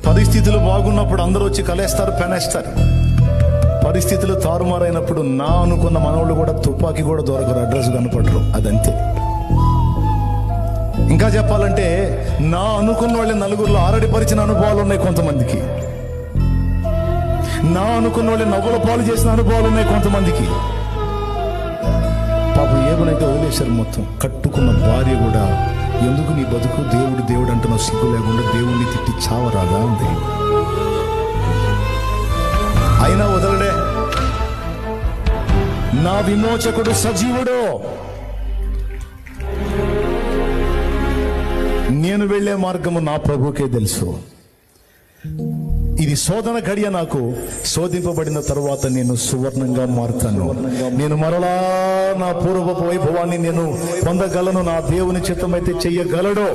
పరిస్థితులు బాగున్నప్పుడు అందరూ వచ్చి కలేస్తారు, పెనేస్తారు. పరిస్థితులు తారుమారైనప్పుడు నా అనుకున్న మనోళ్ళు కూడా తుపాకీ కూడా దొరకరు, అడ్రస్ కనపడరు. అదంతే. ఇంకా చెప్పాలంటే నా అనుకున్న వాళ్ళ నలుగురిలో ఆరడిపరిచిన అనుభవాలు ఉన్నాయి కొంతమందికి. నా అనుకున్న వాళ్ళ నవ్వుల పాలు చేసిన అనుభవాలు ఉన్నాయి కొంతమందికి. పాపం ఏమనైతే వదిలేశారు మొత్తం. కట్టుకున్న భార్య కూడా ఎందుకు నీ బతుకు దేవుడు దేవుడు అంటున్నావు, సిగ్గు లేకుండా దేవుణ్ణి తిట్టి చావరాదా అంది. అయినా వదలడే. నా విమోచకుడు సజీవుడు. నేను వెళ్లే మార్గము నా ప్రభుకే తెలుసు. ఇది శోధన గడియ. నాకు శోధింపబడిన తరువాత నేను సువర్ణంగా మారుతాను. నేను మరలా నా పూర్వపు వైభవాన్ని నేను పొందగలను. నా దేవుని చిత్తమైతే చెయ్యగలడు.